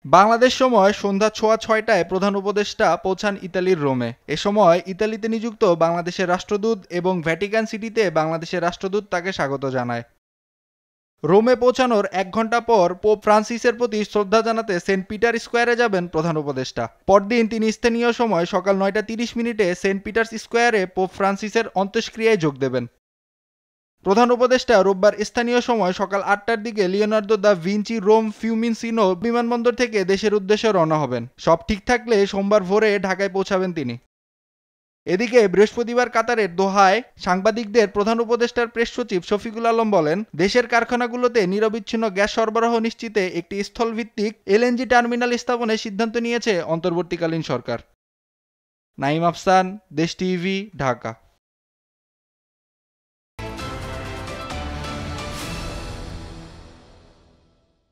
বাংলাদেশ সময় সন্ধ্যা 6:15টায় প্রধান উপদেষ্টা পৌঁছান ইতালির রোমে। এ সময় ইতালিতে নিযুক্ত বাংলাদেশের রাষ্ট্রদূত এবং ভ্যাটিকান সিটিতে বাংলাদেশের রাষ্ট্রদূত তাকে স্বাগত জানায়। রোমে পৌঁছানোর 1 ঘণ্টা পর পোপ ফ্রান্সিসের প্রতি শ্রদ্ধা জানাতে সেন্ট পিটার স্কোয়ারে যাবেন প্রধান উপদেষ্টা। পরদিন তিনি স্থানীয় সময় সকাল 9:30 সেন্ট পিটার্স স্কোয়ারে পোপ ফ্রান্সিসের অন্ত্যেষ্ক্রিয়ায় যোগ দেবেন। প্রধান উপদেষ্টা রোববার স্থানীয় সময় সকাল 8টার দিকে লিওনার্দো দা ভিঞ্চি রোম ফিউমিনসিনো বিমানবন্দর থেকে দেশের উদ্দেশ্যে রওনা হবেন। সব ঠিক থাকলে সোমবার ভোরে ঢাকায় পৌঁছাবেন তিনি। এদিকে বৃহস্পতিবার কাতারের দোহায় সাংবাদিকদের প্রধান উপদেষ্টার প্রেস সচিব শফিকুল আলম বলেন, দেশের কারখানাগুলোতে নিরবিচ্ছিন্ন গ্যাস সরবরাহ নিশ্চিতে একটি স্থলভিত্তিক এলএনজি টার্মিনাল স্থাপনের সিদ্ধান্ত নিয়েছে অন্তর্বর্তীকালীন সরকার। নাঈম আফসান, দেশ টিভি, ঢাকা।